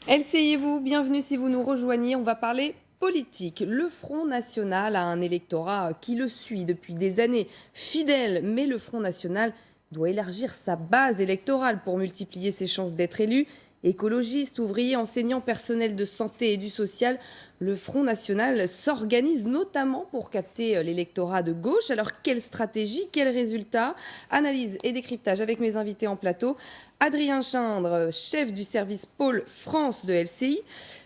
LCI-vous, bienvenue si vous nous rejoignez. On va parler politique. Le Front National a un électorat qui le suit depuis des années, fidèle, mais le Front National doit élargir sa base électorale pour multiplier ses chances d'être élu. Écologistes, ouvriers, enseignants, personnels de santé et du social, le Front National s'organise notamment pour capter l'électorat de gauche. Alors quelle stratégie, quels résultats? Analyse et décryptage avec mes invités en plateau. Adrien Chindre, chef du service Pôle France de LCI.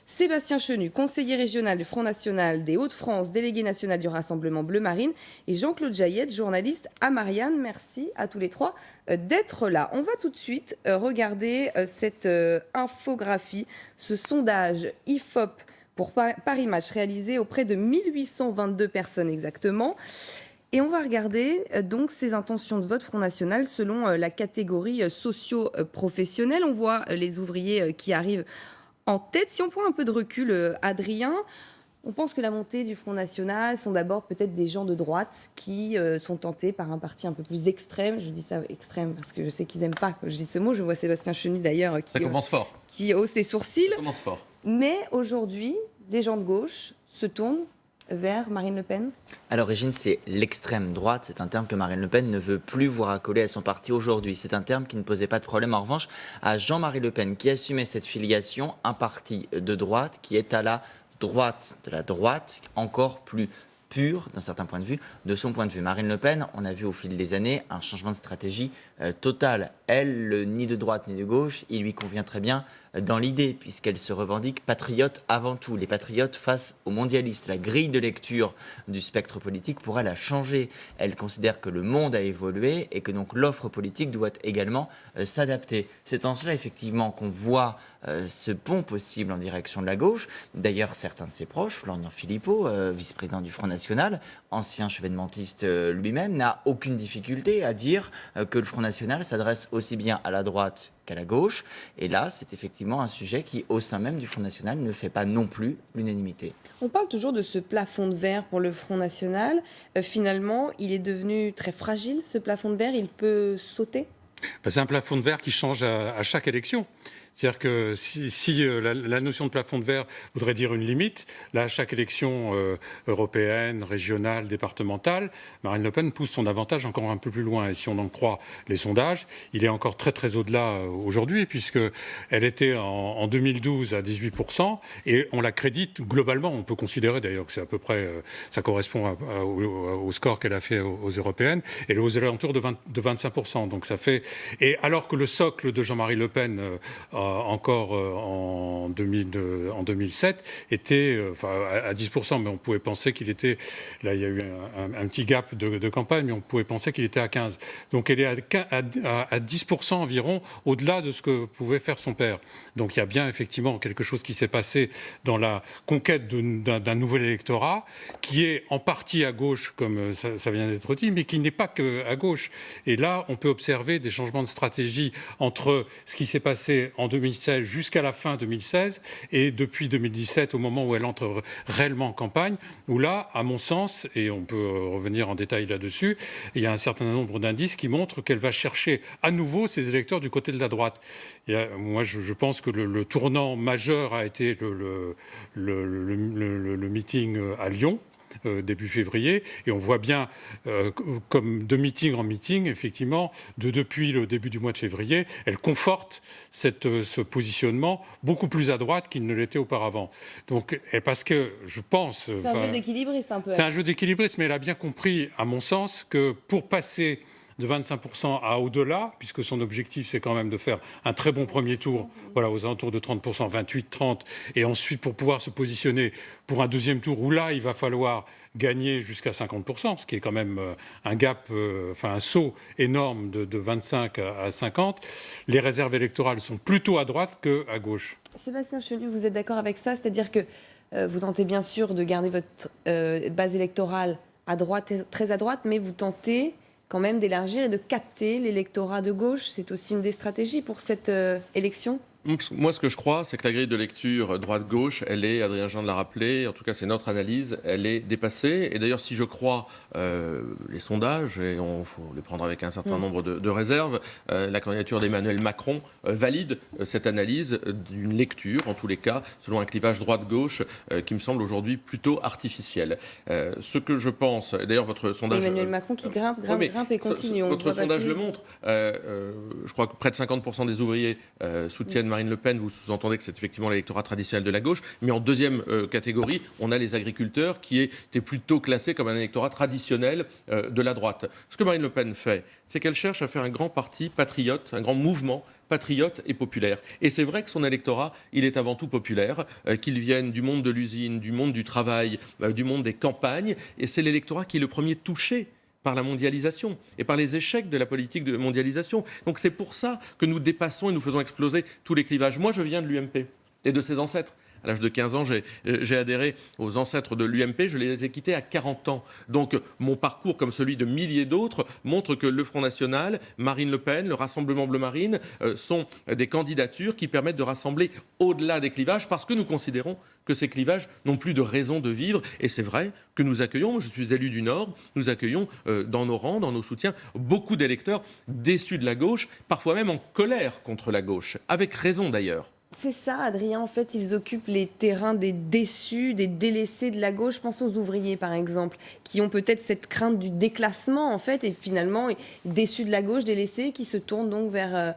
Sébastien Chenu, conseiller régional du Front National des Hauts-de-France, délégué national du Rassemblement Bleu Marine. Et Jean-Claude Jaillette, journaliste à Marianne. Merci à tous les trois d'être là. On va tout de suite regarder cette infographie, ce sondage IFOP pour Paris Match réalisé auprès de 1822 personnes exactement. Et on va regarder donc ces intentions de vote Front National selon la catégorie socio-professionnelle. On voit les ouvriers qui arrivent en tête. Si on prend un peu de recul, Adrien, on pense que la montée du Front National sont d'abord peut-être des gens de droite qui sont tentés par un parti un peu plus extrême. Je dis ça extrême parce que je sais qu'ils n'aiment pas que je dise ce mot. Je vois Sébastien Chenu d'ailleurs Ça commence fort. qui hausse les sourcils. Ça commence fort. Mais aujourd'hui, des gens de gauche se tournent vers Marine Le Pen. À l'origine, c'est l'extrême droite. C'est un terme que Marine Le Pen ne veut plus voir accoler à son parti aujourd'hui. C'est un terme qui ne posait pas de problème, en revanche, à Jean-Marie Le Pen, qui assumait cette filiation, un parti de droite qui est à la droite de la droite, encore plus pure d'un certain point de vue, de son point de vue. Marine Le Pen, on a vu au fil des années un changement de stratégie total. Elle, ni de droite ni de gauche, il lui convient très bien dans l'idée, puisqu'elle se revendique patriote avant tout. Les patriotes face aux mondialistes. La grille de lecture du spectre politique, pour elle, a changé. Elle considère que le monde a évolué et que donc l'offre politique doit également s'adapter. C'est en cela, effectivement, qu'on voit ce pont possible en direction de la gauche. D'ailleurs, certains de ses proches, Florian Philippot, vice-président du Front National, ancien chevènementiste lui-même, n'a aucune difficulté à dire que le Front National s'adresse aussi bien à la droite qu'à la gauche. Et là, c'est effectivement un sujet qui, au sein même du Front National, ne fait pas non plus l'unanimité. On parle toujours de ce plafond de verre pour le Front National. Finalement, il est devenu très fragile, ce plafond de verre. Il peut sauter? C'est un plafond de verre qui change à chaque élection. C'est-à-dire que si la notion de plafond de verre voudrait dire une limite, là, à chaque élection européenne, régionale, départementale, Marine Le Pen pousse son avantage encore un peu plus loin. Et si on en croit les sondages, il est encore très très au-delà aujourd'hui, puisqu'elle était en 2012 à 18%, et on la crédite globalement. On peut considérer d'ailleurs que c'est à peu près, ça correspond au score qu'elle a fait aux européennes, elle est aux alentours de 25%. Donc ça fait, et alors que le socle de Jean-Marie Le Pen encore en 2007, était à 10%, mais on pouvait penser qu'il était, là il y a eu un petit gap de campagne, mais on pouvait penser qu'il était à 15%. Donc elle est à 10% environ, au-delà de ce que pouvait faire son père. Donc il y a bien effectivement quelque chose qui s'est passé dans la conquête d'un nouvel électorat, qui est en partie à gauche, comme ça vient d'être dit, mais qui n'est pas qu'à gauche. Et là, on peut observer des changements de stratégie entre ce qui s'est passé en 2016 jusqu'à la fin 2016 et depuis 2017 au moment où elle entre réellement en campagne, où là, à mon sens, et on peut revenir en détail là-dessus, il y a un certain nombre d'indices qui montrent qu'elle va chercher à nouveau ses électeurs du côté de la droite. Moi, je pense que le tournant majeur a été le meeting à Lyon, début février, et on voit bien, comme de meeting en meeting, effectivement, depuis le début du mois de février, elle conforte ce positionnement beaucoup plus à droite qu'il ne l'était auparavant. Donc, parce que je pense... C'est un jeu d'équilibriste un peu. C'est un jeu d'équilibriste, mais elle a bien compris, à mon sens, que pour passer de 25% à au-delà, puisque son objectif, c'est quand même de faire un très bon premier tour, voilà, aux alentours de 30%, 28-30, et ensuite pour pouvoir se positionner pour un deuxième tour où là, il va falloir gagner jusqu'à 50%, ce qui est quand même un gap, un saut énorme de 25 à 50. Les réserves électorales sont plutôt à droite qu'à gauche. Sébastien Chenu, vous êtes d'accord avec ça? C'est-à-dire que vous tentez bien sûr de garder votre base électorale à droite, très à droite, mais vous tentez quand même d'élargir et de capter l'électorat de gauche. C'est aussi une des stratégies pour cette élection? Moi, ce que je crois, c'est que la grille de lecture droite-gauche, elle est, Adrien Jean l'a rappelé, en tout cas c'est notre analyse, elle est dépassée. Et d'ailleurs, si je crois les sondages, et il faut les prendre avec un certain nombre de réserves, la candidature d'Emmanuel Macron valide cette analyse d'une lecture, en tous les cas, selon un clivage droite-gauche qui me semble aujourd'hui plutôt artificiel. Ce que je pense, et d'ailleurs votre sondage... Emmanuel Macron qui grimpe et continue. Votre sondage le montre. Je crois que près de 50% des ouvriers soutiennent Marine Le Pen. Vous sous-entendez que c'est effectivement l'électorat traditionnel de la gauche. Mais en deuxième catégorie, on a les agriculteurs qui étaient plutôt classés comme un électorat traditionnel de la droite. Ce que Marine Le Pen fait, c'est qu'elle cherche à faire un grand parti patriote, un grand mouvement patriote et populaire. Et c'est vrai que son électorat, il est avant tout populaire, qu'il vienne du monde de l'usine, du monde du travail, du monde des campagnes. Et c'est l'électorat qui est le premier touché par la mondialisation et par les échecs de la politique de mondialisation. Donc c'est pour ça que nous dépassons et nous faisons exploser tous les clivages. Moi, je viens de l'UMP et de ses ancêtres. À l'âge de 15 ans, j'ai adhéré aux ancêtres de l'UMP, je les ai quittés à 40 ans. Donc mon parcours, comme celui de milliers d'autres, montre que le Front National, Marine Le Pen, le Rassemblement Bleu Marine sont des candidatures qui permettent de rassembler au-delà des clivages, parce que nous considérons que ces clivages n'ont plus de raison de vivre. Et c'est vrai que nous accueillons, moi je suis élu du Nord, nous accueillons dans nos rangs, dans nos soutiens, beaucoup d'électeurs déçus de la gauche, parfois même en colère contre la gauche, avec raison d'ailleurs. C'est ça, Adrien. En fait, ils occupent les terrains des déçus, des délaissés de la gauche. Je pense aux ouvriers, par exemple, qui ont peut-être cette crainte du déclassement, en fait, et finalement, déçus de la gauche, délaissés, qui se tournent donc vers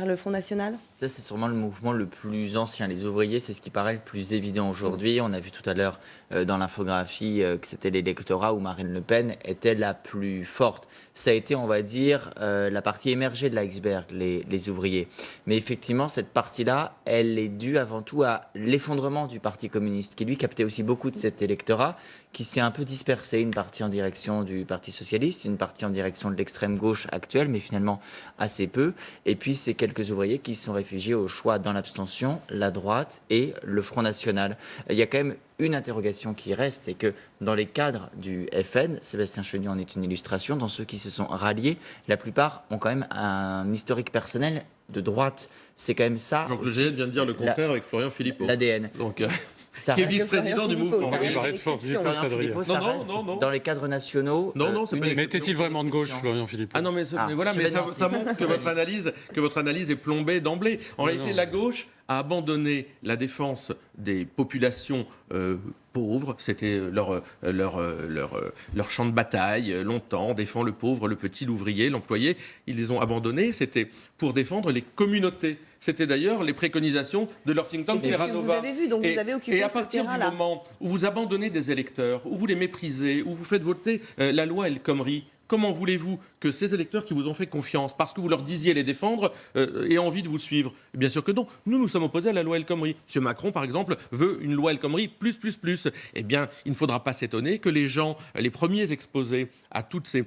le Front National. Ça, c'est sûrement le mouvement le plus ancien. Les ouvriers, c'est ce qui paraît le plus évident aujourd'hui. On a vu tout à l'heure dans l'infographie que c'était l'électorat où Marine Le Pen était la plus forte. Ça a été, on va dire, la partie émergée de l'iceberg, les ouvriers. Mais effectivement, cette partie-là, elle est due avant tout à l'effondrement du Parti communiste, qui lui captait aussi beaucoup de cet électorat, qui s'est un peu dispersé. Une partie en direction du Parti socialiste, une partie en direction de l'extrême gauche actuelle, mais finalement assez peu. Et puis, c'est quelques ouvriers qui sont réfugiés au choix dans l'abstention, la droite et le Front National. Il y a quand même une interrogation qui reste, c'est que dans les cadres du FN, Sébastien Chenu en est une illustration, dans ceux qui se sont ralliés, la plupart ont quand même un historique personnel de droite. C'est quand même ça. Jean-Claude Géhet vient de dire le contraire avec Florian Philippot. L'ADN. Donc, qui est vice-président du mouvement. Non. Dans les cadres nationaux. Non, c'est pas. Mais était-il vraiment de gauche, Florian Philippot? Ah non, mais ça montre que votre analyse est plombée d'emblée. En réalité, la gauche a abandonné la défense des populations pauvres. C'était leur champ de bataille longtemps. Défend le pauvre, le petit, l'ouvrier, l'employé. Ils les ont abandonnés. C'était pour défendre les communautés. C'était d'ailleurs les préconisations de leur think tank Terra Nova. Vous avez vu, donc vous avez occupé et à partir du moment où vous abandonnez des électeurs, où vous les méprisez, où vous faites voter la loi El Khomri, comment voulez-vous que ces électeurs qui vous ont fait confiance, parce que vous leur disiez les défendre, aient envie de vous suivre? Bien sûr que non. Nous sommes opposés à la loi El Khomri. M. Macron, par exemple, veut une loi El Khomri plus. Eh bien, il ne faudra pas s'étonner que les gens, les premiers exposés à toutes ces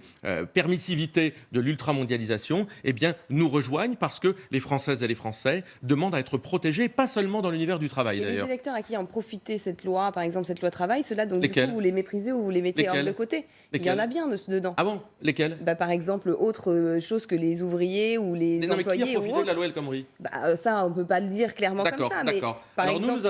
permissivités de l'ultramondialisation, eh bien, nous rejoignent parce que les Françaises et les Français demandent à être protégés, pas seulement dans l'univers du travail, d'ailleurs. Les électeurs à qui ont profité cette loi, par exemple cette loi travail, ceux-là, donc Lesquels? Du coup, vous les méprisez ou vous les mettez hors de côté. Il y en a bien dedans. Ah bon? Lesquels? Par exemple, autre chose que les ouvriers ou les employés. Mais qui a profité de la loi El Khomri? Ça, on ne peut pas le dire clairement comme ça. D'accord. Par exemple,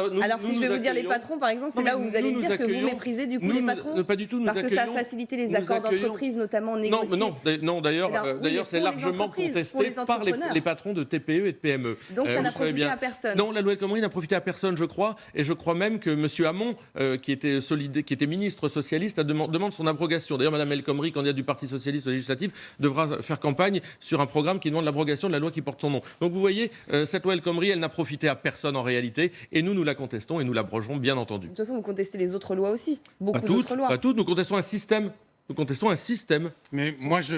si je vais vous dire les patrons, par exemple, c'est là où vous allez dire que vous méprisez du coup les patrons. Pas du tout. Parce que ça a facilité les accords d'entreprise, notamment négociés. Non, d'ailleurs, c'est largement contesté par les patrons de TPE et de PME. Donc ça n'a profité à personne. Non, la loi El Khomri n'a profité à personne, je crois. Et je crois même que M. Hamon, qui était ministre socialiste, demande son abrogation. D'ailleurs, Mme El Khomri, candidate du Parti socialiste législatif, devra faire campagne sur un programme qui demande l'abrogation de la loi qui porte son nom. Donc vous voyez, cette loi El Khomri, elle n'a profité à personne en réalité. Et nous la contestons et nous l'abrogerons, bien entendu. De toute façon, vous contestez les autres lois aussi. Beaucoup d'autres lois. Pas toutes. Nous contestons un système. Mais moi, je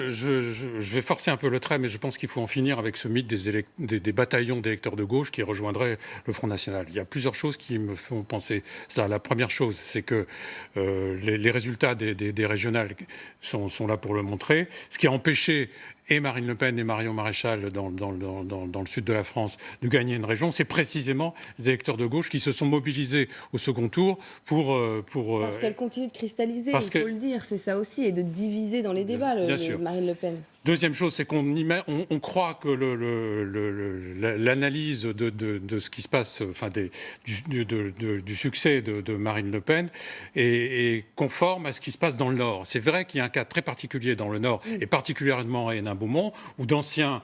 vais forcer un peu le trait, mais je pense qu'il faut en finir avec ce mythe des bataillons d'électeurs de gauche qui rejoindraient le Front National. Il y a plusieurs choses qui me font penser ça. La première chose, c'est que les résultats des régionales sont là pour le montrer. Ce qui a empêché et Marine Le Pen et Marion Maréchal dans le sud de la France de gagner une région, c'est précisément les électeurs de gauche qui se sont mobilisés au second tour pour parce qu'elle continue de cristalliser, il faut le dire, c'est ça aussi, et de diviser dans les débats, Marine Le Pen. Deuxième chose, c'est on croit que l'analyse de ce qui se passe, enfin du succès de Marine Le Pen est conforme à ce qui se passe dans le Nord. C'est vrai qu'il y a un cas très particulier dans le Nord, et particulièrement à Hénin-Beaumont, où d'anciens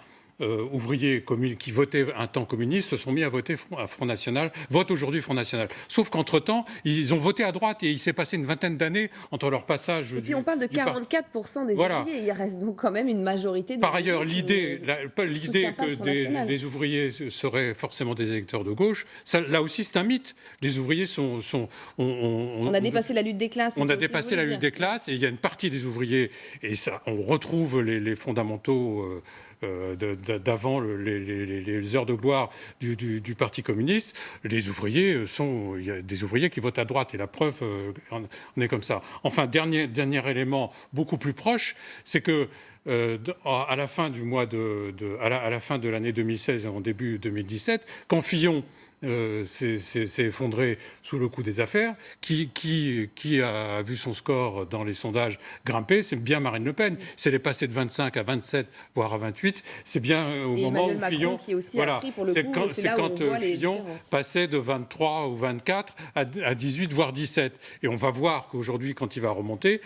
ouvriers qui votaient un temps communiste se sont mis à voter Front National, votent aujourd'hui Front National. Sauf qu'entre-temps, ils ont voté à droite et il s'est passé une vingtaine d'années entre leur passage. Et puis on parle de 44% des ouvriers, il reste donc quand même une majorité de. Par ailleurs, l'idée que les ouvriers seraient forcément des électeurs de gauche, ça, là aussi c'est un mythe. Les ouvriers on a dépassé la lutte des classes. On a dépassé la lutte des classes et il y a une partie des ouvriers, et ça, on retrouve les fondamentaux d'avant les heures de gloire du Parti communiste. Les ouvriers il y a des ouvriers qui votent à droite, et la preuve, on est comme ça. Enfin, dernier élément beaucoup plus proche, c'est que à la fin à la fin de l'année 2016 et en début 2017, quand Fillon s'est effondré sous le coup des affaires, qui a vu son score dans les sondages grimper, c'est bien Marine Le Pen. Si elle est passée de 25 à 27, voire à 28, c'est bien au moment où Fillon... C'est quand Fillon passait de 23 ou 24 à 18, voire 17. Et on va voir qu'aujourd'hui, quand il va remonter,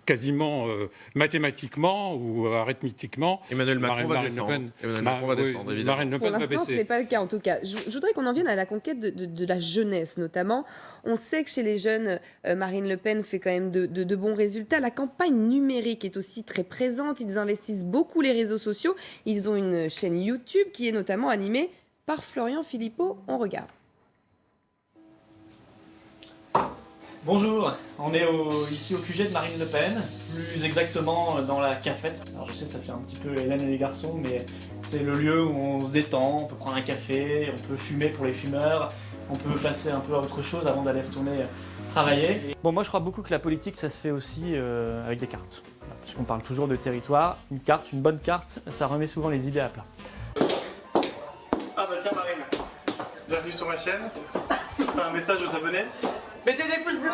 quasiment mathématiquement ou arithmétiquement, Emmanuel Macron va descendre. Marine Le Pen va baisser. Pour l'instant, ce n'est pas le cas en tout cas. Je voudrais qu'on en vienne à la conquête de la jeunesse notamment. On sait que chez les jeunes, Marine Le Pen fait quand même de bons résultats. La campagne numérique est aussi très présente. Ils investissent beaucoup les réseaux sociaux. Ils ont une chaîne YouTube qui est notamment animée par Florian Philippot. On regarde. Bonjour, on est ici au QG de Marine Le Pen, plus exactement dans la cafette. Alors je sais, ça fait un petit peu Hélène et les garçons, mais c'est le lieu où on se détend, on peut prendre un café, on peut fumer pour les fumeurs, on peut passer un peu à autre chose avant d'aller retourner travailler. Bon, moi je crois beaucoup que la politique ça se fait aussi avec des cartes. Puisqu'on parle toujours de territoire, une carte, une bonne carte, ça remet souvent les idées à plat. Ah bah tiens Marine, bienvenue sur ma chaîne, un message aux abonnés. Mettez des pouces bleus!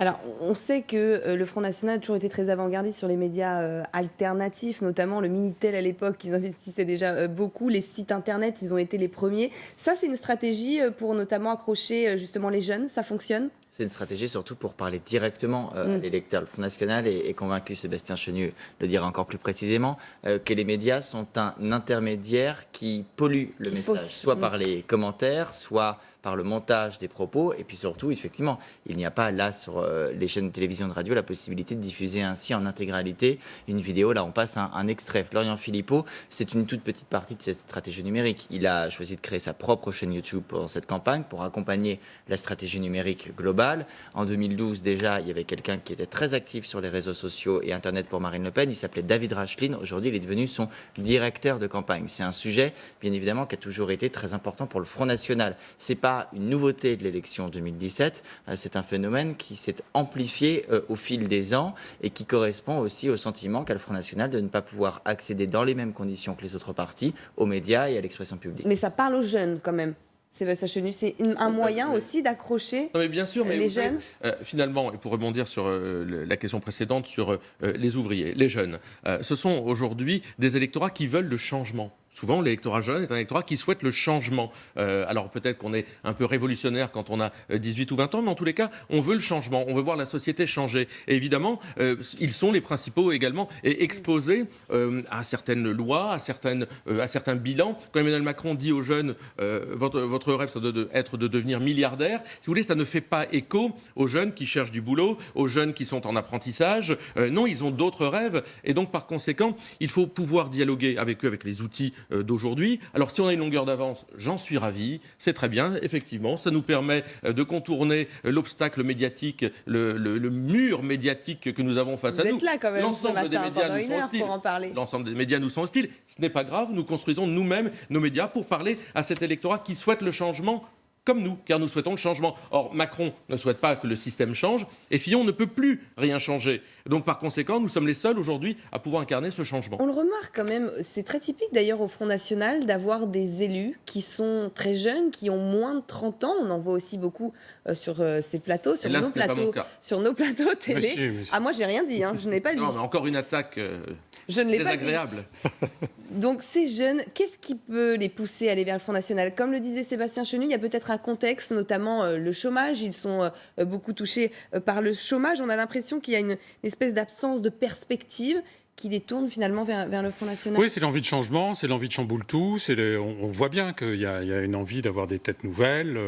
Alors, on sait que le Front National a toujours été très avant-gardiste sur les médias alternatifs, notamment le Minitel à l'époque, ils investissaient déjà beaucoup. Les sites internet, ils ont été les premiers. Ça, c'est une stratégie pour notamment accrocher justement les jeunes. Ça fonctionne? C'est une stratégie surtout pour parler directement à l'électeur. Le Front National est convaincu, Sébastien Chenu le dira encore plus précisément, que les médias sont un intermédiaire qui pollue le message, soit par les commentaires, soit par le montage des propos. Et puis surtout, effectivement, il n'y a pas là sur les chaînes de télévision et de radio la possibilité de diffuser ainsi en intégralité une vidéo. Là, on passe un extrait. Florian Philippot, c'est une toute petite partie de cette stratégie numérique. Il a choisi de créer sa propre chaîne YouTube pour cette campagne, pour accompagner la stratégie numérique globale. En 2012, déjà, il y avait quelqu'un qui était très actif sur les réseaux sociaux et Internet pour Marine Le Pen. Il s'appelait David Rachlin. Aujourd'hui, il est devenu son directeur de campagne. C'est un sujet, bien évidemment, qui a toujours été très important pour le Front National. C'est pas une nouveauté de l'élection 2017, c'est un phénomène qui s'est amplifié au fil des ans et qui correspond aussi au sentiment qu'a le Front National de ne pas pouvoir accéder dans les mêmes conditions que les autres partis aux médias et à l'expression publique. Mais ça parle aux jeunes quand même. Sébastien Chenu, c'est un moyen aussi d'accrocher les jeunes. Finalement, et pour rebondir sur la question précédente sur les ouvriers, les jeunes, ce sont aujourd'hui des électorats qui veulent le changement. Souvent, l'électorat jeune est un électorat qui souhaite le changement. Alors peut-être qu'on est un peu révolutionnaire quand on a 18 ou 20 ans, mais en tous les cas, on veut le changement, on veut voir la société changer. Et évidemment, ils sont les principaux également exposés à certaines lois, à certains bilans. Quand Emmanuel Macron dit aux jeunes votre rêve, ça doit être de devenir milliardaire, si vous voulez, ça ne fait pas écho aux jeunes qui cherchent du boulot, aux jeunes qui sont en apprentissage. Non, ils ont d'autres rêves. Et donc, par conséquent, il faut pouvoir dialoguer avec eux, avec les outils d'aujourd'hui. Alors si on a une longueur d'avance, j'en suis ravi, c'est très bien, effectivement, ça nous permet de contourner l'obstacle médiatique, le mur médiatique que nous avons face à nous. Vous êtes là quand même L'ensemble des médias nous sont hostiles. Pour en parler. L'ensemble des médias nous sont hostiles. Ce n'est pas grave, nous construisons nous-mêmes nos médias pour parler à cet électorat qui souhaite le changement comme nous, car nous souhaitons le changement. Or, Macron ne souhaite pas que le système change, et Fillon ne peut plus rien changer. Donc, par conséquent, nous sommes les seuls aujourd'hui à pouvoir incarner ce changement. On le remarque quand même, c'est très typique d'ailleurs au Front National d'avoir des élus qui sont très jeunes, qui ont moins de 30 ans. On en voit aussi beaucoup sur ces plateaux, sur nos plateaux télé. Monsieur. Ah, moi, j'ai rien dit, hein, je n'ai pas dit. Non, mais encore une attaque Je ne l'ai pas dit. désagréable. Donc ces jeunes, qu'est-ce qui peut les pousser à aller vers le Front National? Comme le disait Sébastien Chenu, il y a peut-être un contexte, notamment le chômage. Ils sont beaucoup touchés par le chômage. On a l'impression qu'il y a une espèce d'absence de perspective qui les tourne finalement vers le Front National. Oui, c'est l'envie de changement, c'est l'envie de chamboule tout. On voit bien qu'il y a une envie d'avoir des têtes nouvelles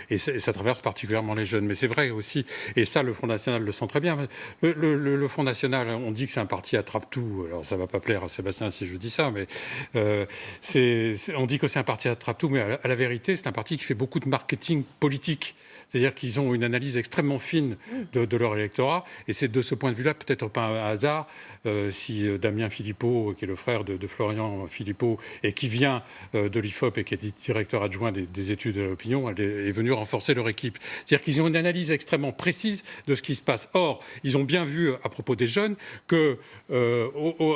et ça traverse particulièrement les jeunes. Mais c'est vrai aussi, et ça le Front National le sent très bien. Le Front National, on dit que c'est un parti attrape-tout. Alors ça ne va pas plaire à Sébastien si je dis ça, mais on dit que c'est un parti attrape-tout, mais à la vérité, c'est un parti qui fait beaucoup de marketing politique. C'est-à-dire qu'ils ont une analyse extrêmement fine de leur électorat. Et c'est de ce point de vue-là peut-être pas un hasard si Damien Philippot, qui est le frère de Florian Philippot, et qui vient de l'IFOP et qui est directeur adjoint des études de l'opinion, est venu renforcer leur équipe. C'est-à-dire qu'ils ont une analyse extrêmement précise de ce qui se passe. Or, ils ont bien vu, à propos des jeunes, que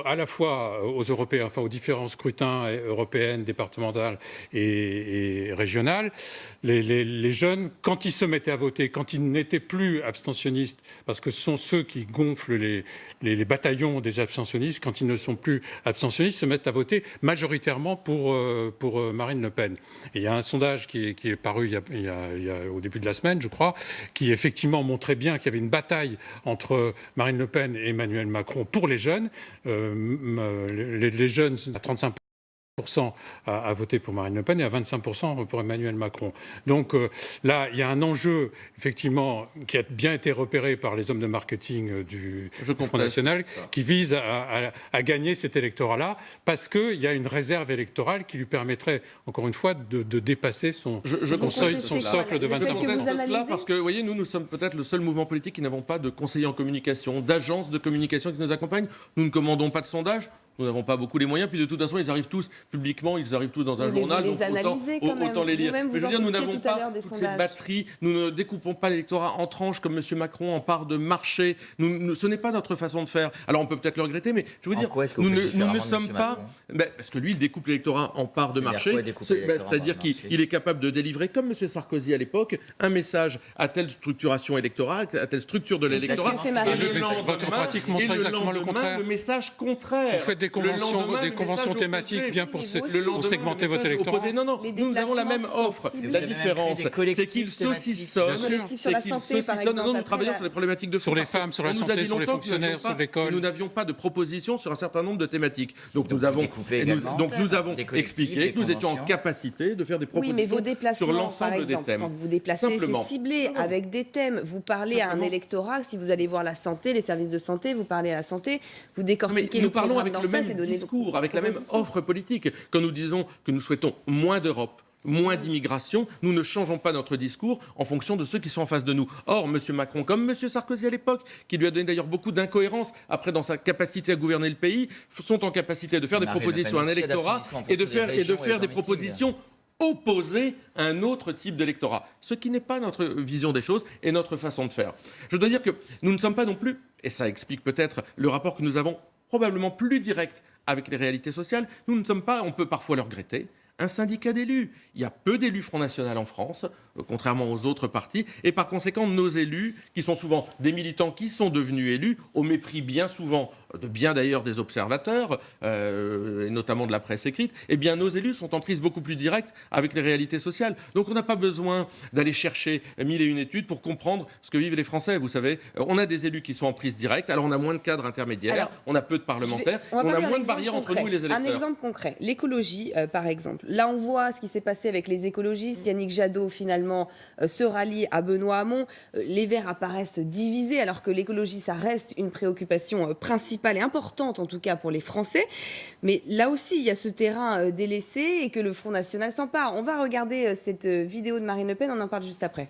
à la fois aux Européens, enfin aux différents scrutins européens, départementaux et régionaux, les jeunes, quand ils se mettaient à voter, quand ils n'étaient plus abstentionnistes, parce que ce sont ceux qui gonflent les bataillons des abstentionnistes, quand ils ne sont plus abstentionnistes, se mettent à voter majoritairement pour Marine Le Pen. Et il y a un sondage qui est paru au début de la semaine, je crois, qui effectivement montrait bien qu'il y avait une bataille entre Marine Le Pen et Emmanuel Macron pour les jeunes. Les jeunes, à 35% à voter pour Marine Le Pen et à 25% pour Emmanuel Macron. Donc là, il y a un enjeu, effectivement, qui a bien été repéré par les hommes de marketing du Front National, qui vise à gagner cet électorat-là, parce qu'il y a une réserve électorale qui lui permettrait, encore une fois, de dépasser son socle de 25%. Parce que, vous voyez, nous sommes peut-être le seul mouvement politique qui n'avons pas de conseillers en communication, d'agences de communication qui nous accompagnent. Nous ne commandons pas de sondage. Nous n'avons pas beaucoup les moyens, puis de toute façon, ils arrivent tous publiquement, ils arrivent tous dans un journal, donc autant les lire. Mais je veux dire, nous n'avons pas toutes ces batteries, nous ne découpons pas l'électorat en tranches comme M. Macron en part de marché. Ce n'est pas notre façon de faire. Alors on peut peut-être le regretter, mais je veux dire, nous ne sommes pas... parce que lui, il découpe l'électorat en part de marché, c'est-à-dire qu'il est capable de délivrer, comme M. Sarkozy à l'époque, un message à telle structuration électorale, à telle structure de l'électorat, et le lendemain, le message contraire. Des conventions thématiques bien pour segmenter votre électorat. Non, nous avons la même offre. La différence, c'est qu'ils saucissonnent. Sur la santé, par exemple. Nous travaillons sur les problématiques de sur les femmes, sur la santé, sur les fonctionnaires, sur l'école. Nous n'avions pas de propositions sur un certain nombre de thématiques. Donc nous avons expliqué que nous étions en capacité de faire des propositions sur l'ensemble des thèmes. Quand vous vous déplacez, c'est ciblé avec des thèmes. Vous parlez à un électorat. Si vous allez voir la santé, les services de santé, vous parlez à la santé, vous décortiquez le programme d'en face. Même discours, avec la même offre politique. Quand nous disons que nous souhaitons moins d'Europe, moins d'immigration, nous ne changeons pas notre discours en fonction de ceux qui sont en face de nous. Or, M. Macron, comme M. Sarkozy à l'époque, qui lui a donné d'ailleurs beaucoup d'incohérences après dans sa capacité à gouverner le pays, sont en capacité de faire des propositions à un électorat et de faire des propositions opposées à un autre type d'électorat. Ce qui n'est pas notre vision des choses et notre façon de faire. Je dois dire que nous ne sommes pas non plus, et ça explique peut-être le rapport que nous avons probablement plus direct avec les réalités sociales. Nous ne sommes pas, on peut parfois le regretter, un syndicat d'élus. Il y a peu d'élus Front National en France, contrairement aux autres partis, et par conséquent, nos élus, qui sont souvent des militants qui sont devenus élus, au mépris bien souvent de bien d'ailleurs des observateurs, et notamment de la presse écrite, eh bien nos élus sont en prise beaucoup plus directe avec les réalités sociales. Donc on n'a pas besoin d'aller chercher 1001 études pour comprendre ce que vivent les Français. Vous savez, on a des élus qui sont en prise directe, alors on a moins de cadres intermédiaires, on a peu de parlementaires, on a moins de barrières entre nous et les électeurs. Un exemple concret, l'écologie par exemple. Là on voit ce qui s'est passé avec les écologistes. Yannick Jadot finalement se rallie à Benoît Hamon. Les Verts apparaissent divisés alors que l'écologie ça reste une préoccupation principale et importante en tout cas pour les Français. Mais là aussi il y a ce terrain délaissé et que le Front National s'empare. On va regarder cette vidéo de Marine Le Pen, on en parle juste après.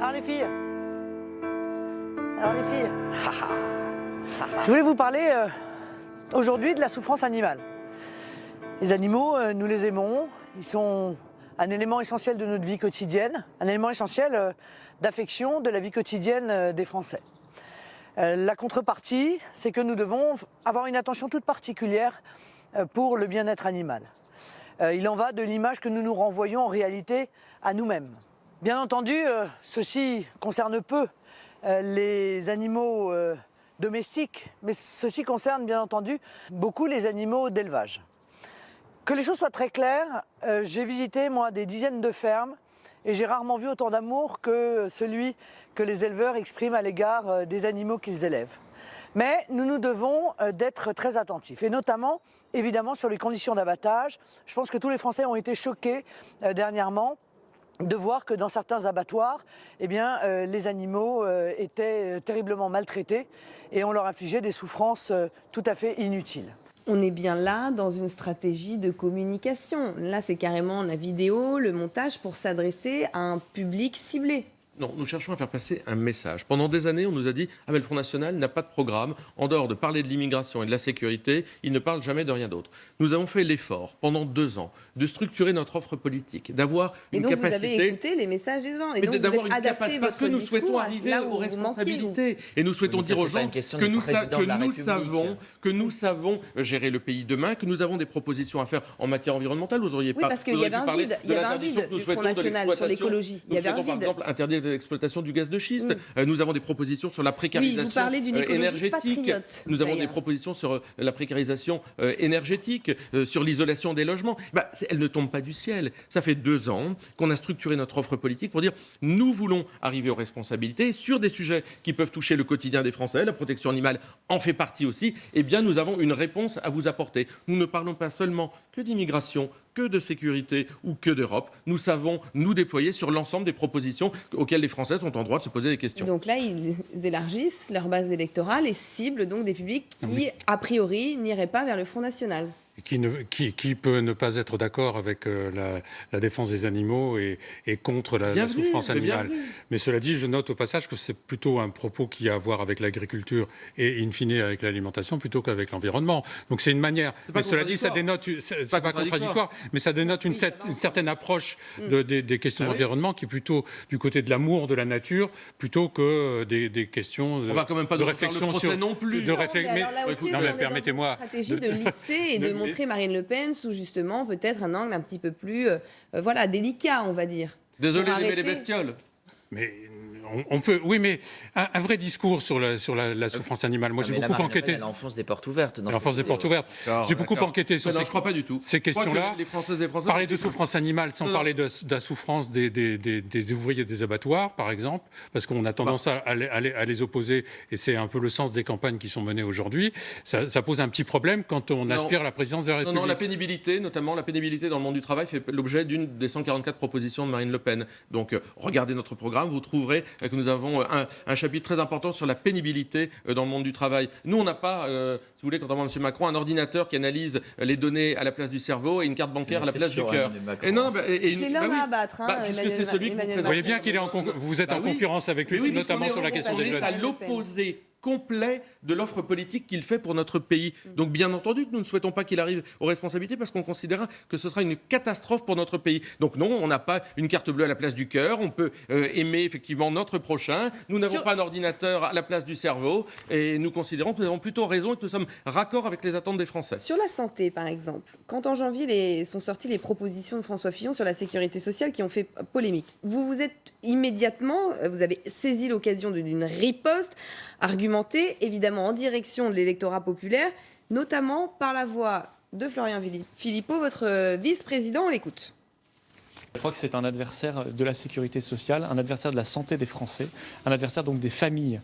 Alors les filles, je voulais vous parler aujourd'hui de la souffrance animale. Les animaux, nous les aimons. Ils sont un élément essentiel de notre vie quotidienne, un élément essentiel d'affection de la vie quotidienne des Français. La contrepartie, c'est que nous devons avoir une attention toute particulière pour le bien-être animal. Il en va de l'image que nous nous renvoyons en réalité à nous-mêmes. Bien entendu, ceci concerne peu les animaux domestiques, mais ceci concerne bien entendu beaucoup les animaux d'élevage. Que les choses soient très claires, j'ai visité moi des dizaines de fermes et j'ai rarement vu autant d'amour que celui que les éleveurs expriment à l'égard des animaux qu'ils élèvent. Mais nous nous devons d'être très attentifs, et notamment, évidemment, sur les conditions d'abattage. Je pense que tous les Français ont été choqués dernièrement de voir que dans certains abattoirs, eh bien, les animaux étaient terriblement maltraités et on leur infligeait des souffrances tout à fait inutiles. On est bien là dans une stratégie de communication. Là, c'est carrément la vidéo, le montage pour s'adresser à un public ciblé. Non, nous cherchons à faire passer un message. Pendant des années, on nous a dit « Ah mais le Front National n'a pas de programme. En dehors de parler de l'immigration et de la sécurité, il ne parle jamais de rien d'autre. » Nous avons fait l'effort, pendant 2 ans, de structurer notre offre politique, d'avoir une capacité... Et donc vous avez écouté les messages des gens. Et donc d'avoir vous avez adapté parce que nous souhaitons arriver aux responsabilités. Et nous souhaitons dire aux gens que nous savons gérer le pays demain, que nous avons des propositions à faire en matière environnementale. Vous auriez parce qu'il y avait un vide. Il y avait un vide du Front National sur l'écologie. Il y avait un vide. Par exemple, interdire l'exploitation du gaz de schiste. Nous avons des propositions sur la précarisation vous parlez d'une écologie énergétique. patriote, Nous avons des propositions sur la précarisation énergétique, sur l'isolation des logements. Elles ne tombent pas du ciel. Ça fait 2 ans qu'on a structuré notre offre politique pour dire nous voulons arriver aux responsabilités sur des sujets qui peuvent toucher le quotidien des Français. La protection animale en fait partie aussi. Eh bien, nous avons une réponse à vous apporter. Nous ne parlons pas seulement que d'immigration, que de sécurité ou que d'Europe. Nous savons nous déployer sur l'ensemble des propositions auxquelles les Français sont en droit de se poser des questions. Donc là, ils élargissent leur base électorale et ciblent donc des publics qui, a priori, n'iraient pas vers le Front National. Qui peut ne pas être d'accord avec la défense des animaux et contre la souffrance animale. Mais cela dit, je note au passage que c'est plutôt un propos qui a à voir avec l'agriculture et in fine avec l'alimentation plutôt qu'avec l'environnement. Donc c'est une manière. Mais cela dit, ça dénote, c'est pas contradictoire, mais ça dénote une certaine approche des questions d'environnement qui est plutôt du côté de l'amour de la nature plutôt que des questions on va quand même pas de réflexion sur non plus. Permettez-moi. Stratégie de lisser et de montrer Marine Le Pen sous justement peut-être un angle un petit peu plus délicat, on va dire. Désolé d'aimer les bestioles. Mais on peut, oui, mais un vrai discours sur la souffrance animale. Moi, j'ai beaucoup enquêté. Elle enfonce des portes ouvertes. Elle enfonce des portes ouvertes. J'ai beaucoup enquêté sur je crois pas du tout. Ces questions-là. Les Françaises et Français parler de souffrance animale sans parler de la souffrance des ouvriers des abattoirs, par exemple, parce qu'on a tendance à les opposer, et c'est un peu le sens des campagnes qui sont menées aujourd'hui. Ça pose un petit problème quand on aspire à la présidence de la République. Non, la pénibilité, notamment la pénibilité dans le monde du travail, fait l'objet d'une des 144 propositions de Marine Le Pen. Donc, regardez notre programme, vous trouverez que nous avons un chapitre très important sur la pénibilité dans le monde du travail. Nous, on n'a pas, si vous voulez, contrairement à M. Macron, un ordinateur qui analyse les données à la place du cerveau et une carte bancaire à la place du cœur. C'est l'homme à abattre. Puisque c'est celui que vous présentez. Vous voyez bien vous êtes en concurrence avec lui, notamment sur la question des jeunes. On est à l'opposé complet de l'offre politique qu'il fait pour notre pays. Donc bien entendu que nous ne souhaitons pas qu'il arrive aux responsabilités parce qu'on considérera que ce sera une catastrophe pour notre pays. Donc non, on n'a pas une carte bleue à la place du cœur, on peut aimer effectivement notre prochain, nous n'avons pas un ordinateur à la place du cerveau et nous considérons que nous avons plutôt raison et que nous sommes raccords avec les attentes des Français. Sur la santé par exemple, quand en janvier sont sorties les propositions de François Fillon sur la sécurité sociale qui ont fait polémique, vous êtes immédiatement, vous avez saisi l'occasion d'une riposte argumentée évidemment en direction de l'électorat populaire, notamment par la voix de Florian Philippot, votre vice-président. On l'écoute. Je crois que c'est un adversaire de la sécurité sociale, un adversaire de la santé des Français, un adversaire donc des familles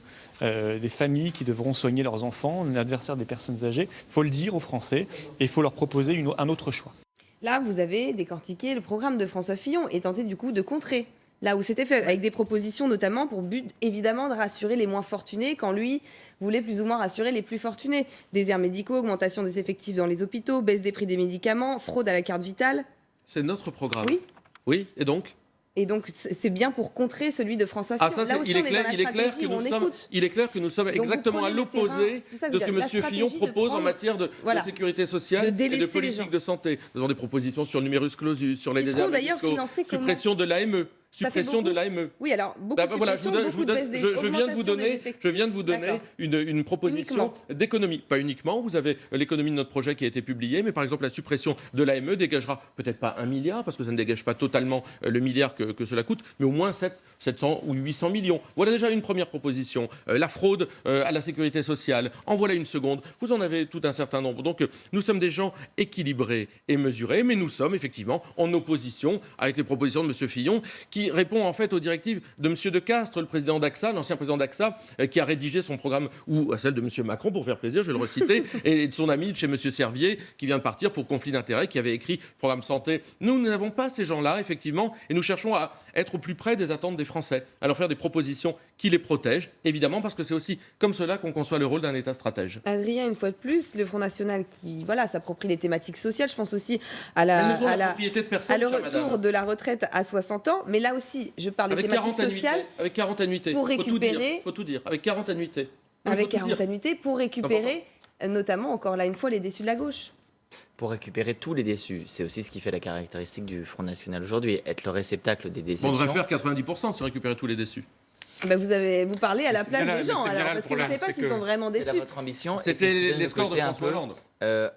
qui devront soigner leurs enfants, un adversaire des personnes âgées. Il faut le dire aux Français et il faut leur proposer un autre choix. Là, vous avez décortiqué le programme de François Fillon et tenté du coup de contrer. Là où c'était fait, avec des propositions notamment pour but évidemment de rassurer les moins fortunés quand lui voulait plus ou moins rassurer les plus fortunés. Déserts médicaux, augmentation des effectifs dans les hôpitaux, baisse des prix des médicaments, fraude à la carte vitale. C'est notre programme. Oui. Oui, et donc ? Et donc, c'est bien pour contrer celui de François Fillon. Ah, ça, Là aussi, il est on est clair, dans la il est clair stratégie que où on nous sommes, écoute. il est clair que nous sommes Donc, vous exactement à prenez le terrain, l'opposé c'est ça, de vous ce que dites, la M. Fillon stratégie de propose en prendre- matière de Voilà. sécurité sociale De et de délaisser les politique gens. de santé. Nous avons des propositions sur le numerus clausus, sur les Qui seront déserts d'ailleurs médicaux, financées comment ? suppression de l'AME. Ça fait Suppression de beaucoup l'AME. Oui, alors, beaucoup Bah, de voilà, suppressions, beaucoup de baisse des je viens de vous augmentation des donner, effectifs. je viens de vous donner D'accord. une proposition Uniquement. d'économie. Pas uniquement, vous avez l'économie de notre projet qui a été publié, mais par exemple la suppression de l'AME dégagera peut-être pas 1 milliard, parce que ça ne dégage pas totalement le milliard que cela coûte, mais au moins 700 ou 800 millions. Voilà déjà une première proposition. La fraude à la sécurité sociale, en voilà une seconde. Vous en avez tout un certain nombre. Donc nous sommes des gens équilibrés et mesurés, mais nous sommes effectivement en opposition avec les propositions de M. Fillon, qui répond en fait aux directives de M. De Castres, le président d'AXA, l'ancien président d'AXA, qui a rédigé son programme, ou à celle de M. Macron, pour faire plaisir, je vais le reciter, et de son ami de chez M. Servier, qui vient de partir pour conflit d'intérêts, qui avait écrit le programme santé. Nous n'avons pas ces gens-là, effectivement, et nous cherchons à être au plus près des attentes des Français, à leur faire des propositions qui les protègent, évidemment, parce que c'est aussi comme cela qu'on conçoit le rôle d'un État stratège. Adrien, une fois de plus, le Front National qui s'approprie les thématiques sociales. Je pense aussi à Elles ne sont la propriété de personne, le chère retour madame. de la retraite à 60 ans. Mais là aussi, je parle des Avec thématiques 40 sociales. annuités. Avec 40 annuités. Pour récupérer- Faut tout dire. Avec 40 annuités. Non, Avec faut tout 40 dire. annuités pour récupérer, notamment, encore là une fois, les déçus de la gauche. Pour récupérer tous les déçus. C'est aussi ce qui fait la caractéristique du Front National aujourd'hui, être le réceptacle des On déceptions. devrait faire 90% si on récupérait tous les déçus. Ben vous parlez à la C'est place bien là, des gens, mais c'est bien alors, là le parce qu'on ne problème, sait pas c'est s'ils que sont vraiment C'est là déçus. votre ambition. et c'est ce qui C'était donne les le scores de côté un François peu, Hollande.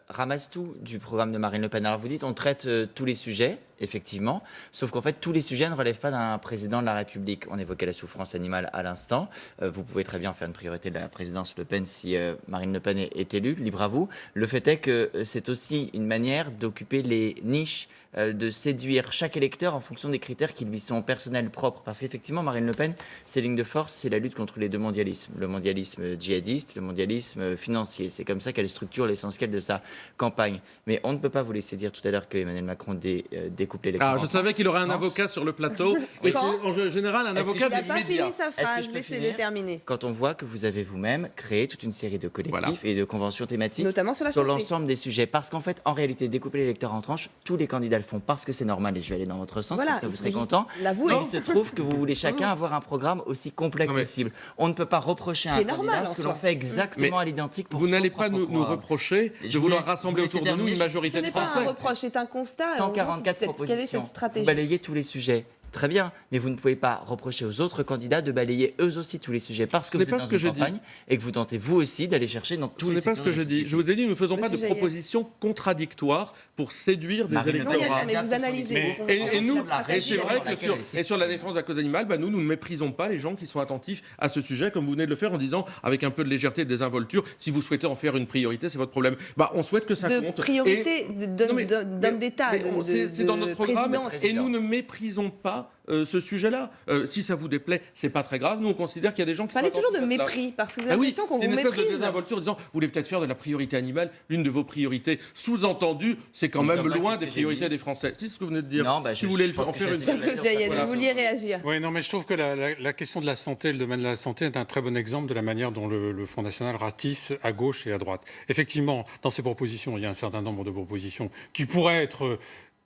ramasse tout du programme de Marine Le Pen. Alors vous dites, on traite tous les sujets, effectivement, sauf qu'en fait, tous les sujets ne relèvent pas d'un président de la République. On évoquait la souffrance animale à l'instant. Vous pouvez très bien faire une priorité de la présidence Le Pen si Marine Le Pen est élue, libre à vous. Le fait est que c'est aussi une manière d'occuper les niches, de séduire chaque électeur en fonction des critères qui lui sont personnels propres. Parce qu'effectivement, Marine Le Pen, ses lignes de force, c'est la lutte contre les deux mondialismes. Le mondialisme djihadiste, le mondialisme financier. C'est comme ça qu'elle structure l'essentiel de sa campagne. Mais on ne peut pas vous laisser dire tout à l'heure que Emmanuel Macron découpe l'électorat. Ah, je savais qu'il aurait un France. avocat sur le plateau. Et Quand c'est en général un Est-ce que avocat Il n'a des pas médias. fini sa que phrase, je peux laissez-le finir terminer. Quand on voit que vous avez vous-même créé toute une série de collectifs Voilà. et de conventions thématiques Notamment sur la santé. l'ensemble des sujets. Parce qu'en fait, en réalité, découper l'électeur en tranches, tous les candidats le font parce que c'est normal et je vais aller dans votre sens, Voilà, comme ça vous il serez faut juste content. l'avouer. Mais il se trouve que vous voulez chacun avoir un programme aussi complet que Non, mais- possible. On ne peut pas reprocher à C'est un candidat normal, en ce que soi. l'on fait exactement à l'identique pour Vous son n'allez pas propre nous programme. reprocher Je de vouloir vous laisse- rassembler je vous laisse autour de nous une terminer. Ce majorité de n'est pas un Français. reproche, c'est un constat. 144 Quelle est propositions. cette stratégie? Vous balayez tous les sujets. Très bien, mais vous ne pouvez pas reprocher aux autres candidats de balayer eux aussi tous les sujets parce que Ce vous n'est êtes pas dans ce que une j'ai dit. campagne et que vous tentez vous aussi d'aller chercher dans tous Ce les n'est pas ce secteurs que de la je dis. société. Je vous ai dit, nous ne faisons pas de Monsieur Jaillet. propositions contradictoires pour séduire des Marine Le Non, il y a électorats. ça, mais vous analysez. Mais- ce qu'on Et, entend et nous, sur la et stratégie. c'est vrai dans que sur, laquelle elle et sur la défense de la cause animale, nous ne méprisons pas les gens qui sont attentifs à ce sujet, comme vous venez de le faire en disant, avec un peu de légèreté et de désinvolture, si vous souhaitez en faire une priorité, c'est votre problème. On souhaite que ça De compte. priorité Non, mais- d'homme d'État, c'est dans notre programme, présidente. et nous ne méprisons pas ce sujet-là. Si ça vous déplaît, c'est pas très grave. Nous, on considère qu'il y a des gens qui Parlez sont toujours de attentifs à cela. mépris, parce que vous Ah avez oui, l'impression qu'on c'est vous une espèce de méprise. désinvolture en disant vous voulez peut-être faire de la priorité animale l'une de vos priorités. Sous-entendu, c'est quand Nous même sommes pas, loin c'est ce des que j'ai priorités dit. des Français. C'est ce que vous venez de dire. Non, si vous voulez pense en que faire une. j'essaie de Jacques Jaillet, Voilà. vous vouliez réagir. Oui, non, mais je trouve que la question de la santé, le domaine de la santé est un très bon exemple de la manière dont le Front National ratisse à gauche et à droite. Effectivement, dans ces propositions, il y a un certain nombre de propositions qui pourraient être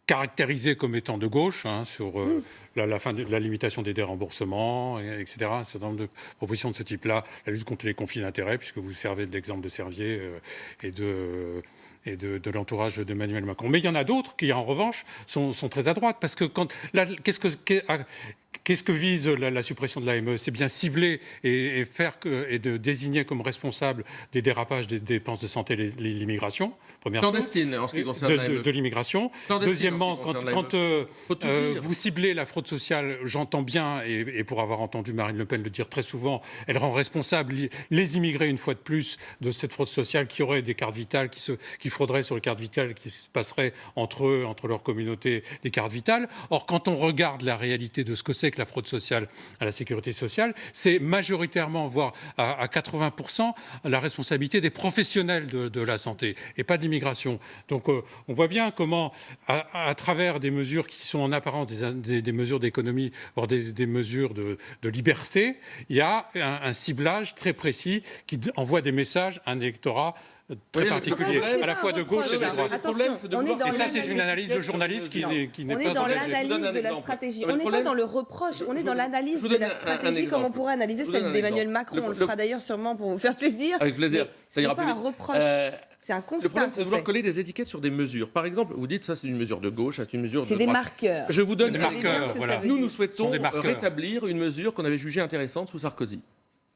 caractérisées comme étant de gauche, sur la fin de la limitation des déremboursements, etc. Un certain nombre de propositions de ce type-là, la lutte contre les conflits d'intérêts, puisque vous servez de l'exemple de Servier et de l'entourage d'Emmanuel Macron. Mais il y en a d'autres qui, en revanche, sont très à droite, parce que qu'est-ce que vise la suppression de l'AME? C'est bien cibler et de désigner comme responsable des dérapages des dépenses de santé l'immigration, première chose. Clandestine en ce qui concerne l'AME. de l'immigration. Clandestine Deuxièmement, en ce qui concerne quand Faut tout dire. vous ciblez la fraude sociale, j'entends bien, et pour avoir entendu Marine Le Pen le dire très souvent, elle rend responsable les immigrés, une fois de plus, de cette fraude sociale qui aurait des cartes vitales, qui frauderaient sur les cartes vitales, qui se passeraient entre eux, entre leur communauté, des cartes vitales. Or, quand on regarde la réalité de ce que c'est que la fraude sociale à la sécurité sociale, c'est majoritairement, voire à 80%, la responsabilité des professionnels de la santé et pas de l'immigration. Donc on voit bien comment, à travers des mesures qui sont en apparence des mesures d'économie, voire des mesures de liberté, il y a un ciblage très précis qui envoie des messages à un électorat très Oui, particulier, le problème, à la fois de gauche et de c'est pas un droite. reproche. Attention, on est dans Et ça, c'est l'analyse. une analyse de journaliste qui n'est On pas est dans engagée. l'analyse donne un de la exemple. stratégie. Non, mais On le n'est pas problème- dans le reproche, on est dans je l'analyse vous de donne la un stratégie comme on exemple. pourrait analyser Je vous celle donne un d'Emmanuel exemple. Macron. On le Le- fera d'ailleurs sûrement pour vous faire plaisir. Avec plaisir, Mais ça ira c'est plus pas un vite. reproche, c'est un Le constat. problème, c'est de qu'on vouloir fait. coller des étiquettes sur des mesures. Par exemple, vous dites ça, c'est une mesure de gauche, ça, c'est une mesure de C'est des droite. marqueurs. Je vous donne Des un Vous savez bien marqueurs, ce que voilà. ça veut Nous, dire. nous Ce souhaitons sont des marqueurs. rétablir une mesure qu'on avait jugée intéressante sous Sarkozy.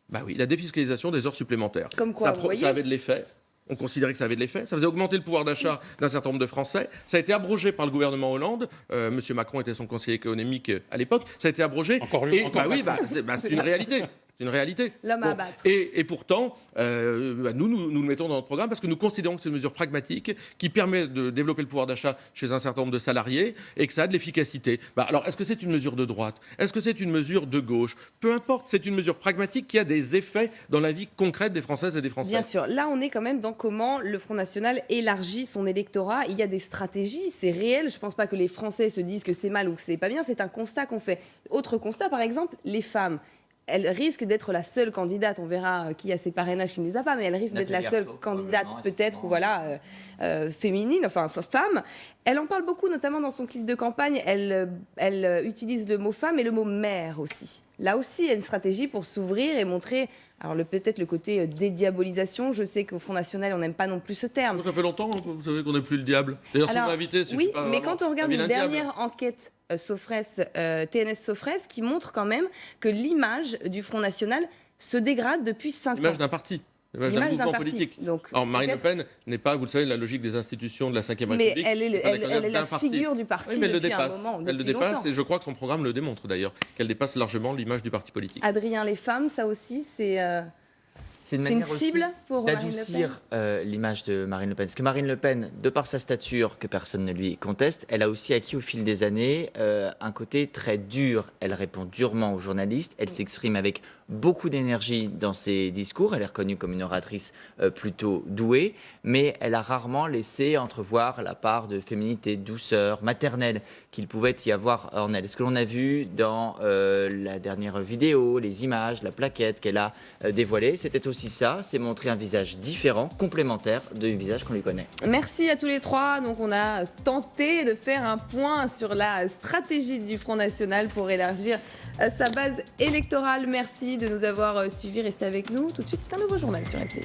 Bah oui, la défiscalisation des heures supplémentaires. Comme quoi, ça, vous voyez. ça avait de l'effet. On considérait que ça avait de l'effet. Ça faisait augmenter le pouvoir d'achat d'un certain nombre de Français. Ça a été abrogé par le gouvernement Hollande. Monsieur Macron était son conseiller économique à l'époque. Ça a été abrogé. Encore lui, Et encore bah oui, c'est une réalité. C'est une réalité. L'homme à abattre. Et pourtant, nous le mettons dans notre programme parce que nous considérons que c'est une mesure pragmatique qui permet de développer le pouvoir d'achat chez un certain nombre de salariés et que ça a de l'efficacité. Alors, est-ce que c'est une mesure de droite? Est-ce que c'est une mesure de gauche? Peu importe, c'est une mesure pragmatique qui a des effets dans la vie concrète des Françaises et des Français. Bien sûr, là on est quand même dans comment le Front National élargit son électorat. Il y a des stratégies, c'est réel. Je ne pense pas que les Français se disent que c'est mal ou que c'est pas bien. C'est un constat qu'on fait. Autre constat, par exemple, les femmes. Elle risque d'être la seule candidate, on verra qui a ses parrainages, qui ne les a pas, mais elle risque d'être la Nathalie seule Arthaud, candidate probablement, peut-être, ou voilà, féminine, enfin femme. Elle en parle beaucoup, notamment dans son clip de campagne. Elle utilise le mot femme et le mot mère aussi. Là aussi, il y a une stratégie pour s'ouvrir et montrer, alors peut-être le côté dédiabolisation. Je sais qu'au Front National, on n'aime pas non plus ce terme. Ça fait longtemps, vous savez, qu'on n'est plus le diable. D'ailleurs, si vous Alors, m'invitez, c'est oui, pas mais vraiment quand on regarde un une vilain diable. dernière enquête TNS Sofres qui montre quand même que l'image du Front National se dégrade depuis 5 ans. L'image d'un parti. L'image d'un L'image d'un mouvement parti. politique. Donc, Alors, Marine Le peut-être- Pen n'est pas, vous le savez, la logique des institutions de la Ve Mais République. elle est, C'est pas la elle est la d'un parti. figure du parti Oui, mais elle le depuis un dépasse. moment. Elle le depuis dépasse longtemps. et je crois que son programme le démontre d'ailleurs, qu'elle dépasse largement l'image du parti politique. Adrien, les femmes, ça aussi, c'est une c'est une manière aussi cible pour Marine Le Pen. d'adoucir l'image de Marine Le Pen. Parce que Marine Le Pen, de par sa stature que personne ne lui conteste, elle a aussi acquis au fil des années un côté très dur. Elle répond durement aux journalistes, elle s'exprime avec beaucoup d'énergie dans ses discours, elle est reconnue comme une oratrice plutôt douée, mais elle a rarement laissé entrevoir la part de féminité, de douceur, maternelle qu'il pouvait y avoir en elle. Ce que l'on a vu dans la dernière vidéo, les images, la plaquette qu'elle a dévoilée, c'était aussi ça, c'est montrer un visage différent, complémentaire du visage qu'on lui connaît. Merci à tous les trois. Donc, on a tenté de faire un point sur la stratégie du Front National pour élargir sa base électorale. Merci de nous avoir suivis. Restez avec nous. Tout de suite, c'est un nouveau journal sur RCI.